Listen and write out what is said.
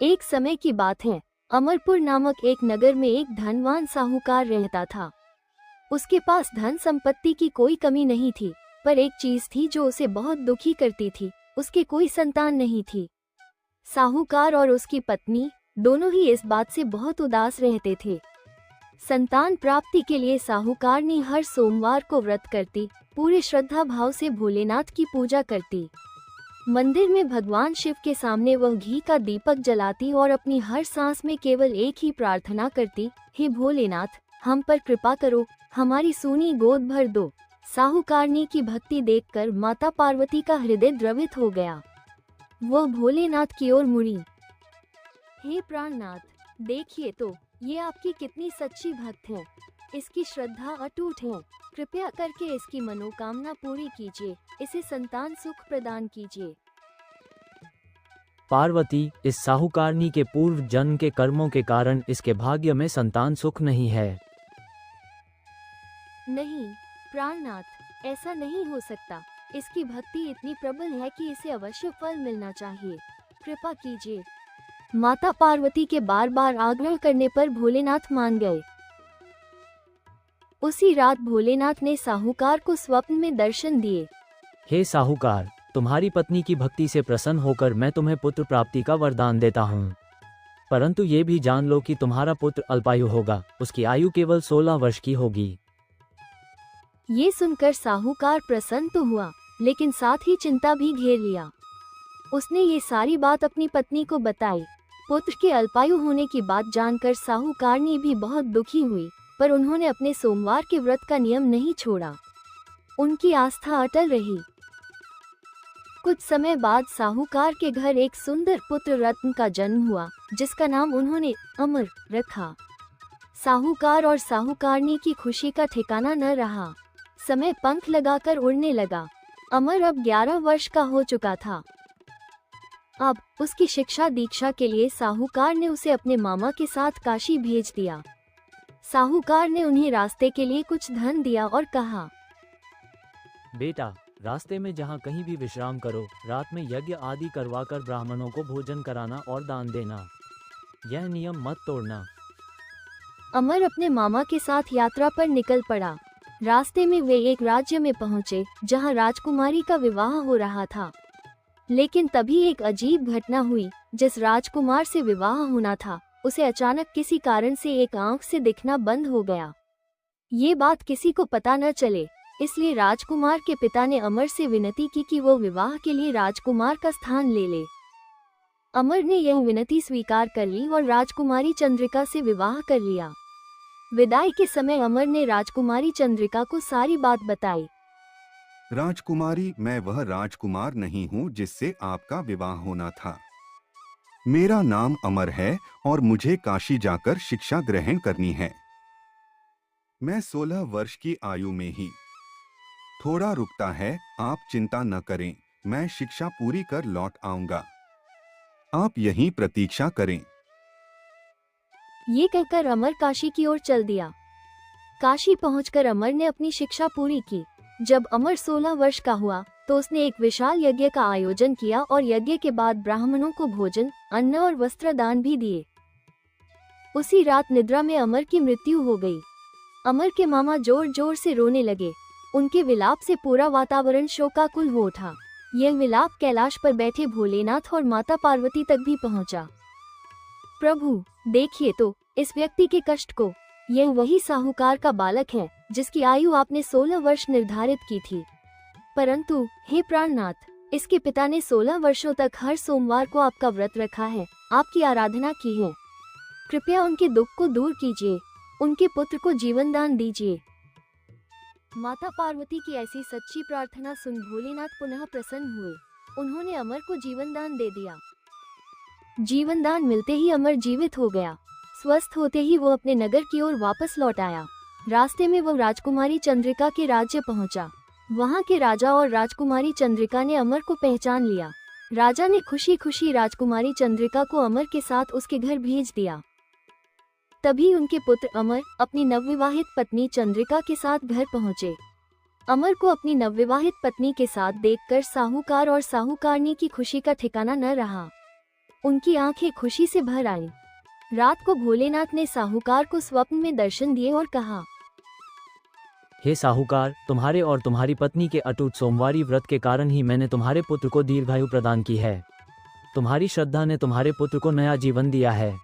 एक समय की बात है। अमरपुर नामक एक नगर में एक धनवान साहूकार रहता था। उसके पास धन संपत्ति की कोई कमी नहीं थी, पर एक चीज थी जो उसे बहुत दुखी करती थी। उसके कोई संतान नहीं थी। साहूकार और उसकी पत्नी दोनों ही इस बात से बहुत उदास रहते थे। संतान प्राप्ति के लिए साहूकार ने हर सोमवार को व्रत करती, पूरे श्रद्धा भाव से भोलेनाथ की पूजा करती। मंदिर में भगवान शिव के सामने वह घी का दीपक जलाती और अपनी हर सांस में केवल एक ही प्रार्थना करती, हे भोलेनाथ, हम पर कृपा करो, हमारी सूनी गोद भर दो। साहूकारनी की भक्ति देखकर माता पार्वती का हृदय द्रवित हो गया। वह भोलेनाथ की ओर मुड़ी। हे प्राणनाथ, देखिए तो, ये आपकी कितनी सच्ची भक्त है। इसकी श्रद्धा अटूट है। कृपया करके इसकी मनोकामना पूरी कीजिए, इसे संतान सुख प्रदान कीजिए। पार्वती, इस साहूकारनी के पूर्व जन्म के कर्मों के कारण इसके भाग्य में संतान सुख नहीं है। नहीं प्राणनाथ, ऐसा नहीं हो सकता। इसकी भक्ति इतनी प्रबल है कि इसे अवश्य फल मिलना चाहिए। कृपा कीजिए। माता पार्वती के बार बार आग्रह करने पर भोलेनाथ मान गए। उसी रात भोलेनाथ ने साहूकार को स्वप्न में दर्शन दिए। हे साहूकार, तुम्हारी पत्नी की भक्ति से प्रसन्न होकर मैं तुम्हें पुत्र प्राप्ति का वरदान देता हूँ। परंतु ये भी जान लो कि तुम्हारा पुत्र अल्पायु होगा, उसकी आयु केवल 16 वर्ष की होगी। ये सुनकर साहूकार प्रसन्न तो हुआ, लेकिन साथ ही चिंता भी घेर लिया। उसने ये सारी बात अपनी पत्नी को बताई। पुत्र के अल्पायु होने की बात जानकर साहूकारनी भी बहुत दुखी हुई, पर उन्होंने अपने सोमवार के व्रत का नियम नहीं छोड़ा। उनकी आस्था अटल रही। कुछ समय बाद साहूकार के घर एक सुंदर पुत्र रत्न का जन्म हुआ, जिसका नाम उन्होंने अमर रखा। साहूकार और साहूकारनी की खुशी का ठिकाना न रहा। समय पंख लगाकर उड़ने लगा। अमर अब 11 वर्ष का हो चुका था। अब उसकी शिक्षा दीक्षा के लिए साहूकार ने उसे अपने मामा के साथ काशी भेज दिया। साहूकार ने उन्हें रास्ते के लिए कुछ धन दिया और कहा, बेटा, रास्ते में जहाँ कहीं भी विश्राम करो, रात में यज्ञ आदि करवाकर ब्राह्मणों को भोजन कराना और दान देना। यह नियम मत तोड़ना। अमर अपने मामा के साथ यात्रा पर निकल पड़ा। रास्ते में वे एक राज्य में पहुंचे, जहां राजकुमारी का विवाह हो रहा था। लेकिन तभी एक अजीब घटना हुई। जिस राजकुमार से विवाह होना था, उसे अचानक किसी कारण से एक आंख से दिखना बंद हो गया। ये बात किसी को पता न चले, इसलिए राजकुमार के पिता ने अमर से विनती की कि वो विवाह के लिए राजकुमार का स्थान ले ले। अमर ने यह विनती स्वीकार कर ली और राजकुमारी चंद्रिका से विवाह कर लिया। विदाई के समय अमर ने राजकुमारी चंद्रिका को सारी बात बताई। राजकुमारी, मैं वह राजकुमार नहीं हूँ जिससे आपका विवाह होना था। मेरा नाम अमर है और मुझे काशी जाकर शिक्षा ग्रहण करनी है। मैं 16 वर्ष की आयु में ही थोड़ा रुकता है, आप चिंता न करें, मैं शिक्षा पूरी कर लौट आऊंगा। आप यहीं प्रतीक्षा करें। ये कहकर अमर काशी की ओर चल दिया। काशी पहुंचकर अमर ने अपनी शिक्षा पूरी की। जब अमर 16 वर्ष का हुआ तो उसने एक विशाल यज्ञ का आयोजन किया और यज्ञ के बाद ब्राह्मणों को भोजन, अन्न और वस्त्र दान भी दिए। उसी रात निद्रा में अमर की मृत्यु हो गई। अमर के मामा जोर जोर से रोने लगे। उनके विलाप से पूरा वातावरण शोकाकुल हो उठा। यह विलाप कैलाश पर बैठे भोलेनाथ और माता पार्वती तक भी पहुंचा। प्रभु, देखिए तो इस व्यक्ति के कष्ट को। यह वही साहूकार का बालक है जिसकी आयु आपने 16 वर्ष निर्धारित की थी। परंतु हे प्राणनाथ, इसके पिता ने 16 वर्षों तक हर सोमवार को आपका व्रत रखा है, आपकी आराधना की है। कृपया उनके दुख को दूर कीजिए, उनके पुत्र को जीवन दान दीजिए। माता पार्वती की ऐसी सच्ची प्रार्थना सुन भोलेनाथ पुनः प्रसन्न हुए। उन्होंने अमर को जीवन दान दे दिया। जीवन दान मिलते ही अमर जीवित हो गया। स्वस्थ होते ही वो अपने नगर की ओर वापस लौट आया। रास्ते में वो राजकुमारी चंद्रिका के राज्य पहुंचा। वहां के राजा और राजकुमारी चंद्रिका ने अमर को पहचान लिया। राजा ने खुशी खुशी राजकुमारी चंद्रिका को अमर के साथ उसके घर भेज दिया। तभी उनके पुत्र अमर अपनी नवविवाहित पत्नी चंद्रिका के साथ घर पहुंचे। अमर को अपनी नवविवाहित पत्नी के साथ देखकर साहूकार और साहूकारनी की खुशी का ठिकाना न रहा। उनकी आंखें खुशी से भर आईं। रात को भोलेनाथ ने साहूकार को स्वप्न में दर्शन दिए और कहा, हे साहूकार, तुम्हारे और तुम्हारी पत्नी के अटूट सोमवारी व्रत के कारण ही मैंने तुम्हारे पुत्र को दीर्घायु प्रदान की है। तुम्हारी श्रद्धा ने तुम्हारे पुत्र को नया जीवन दिया है।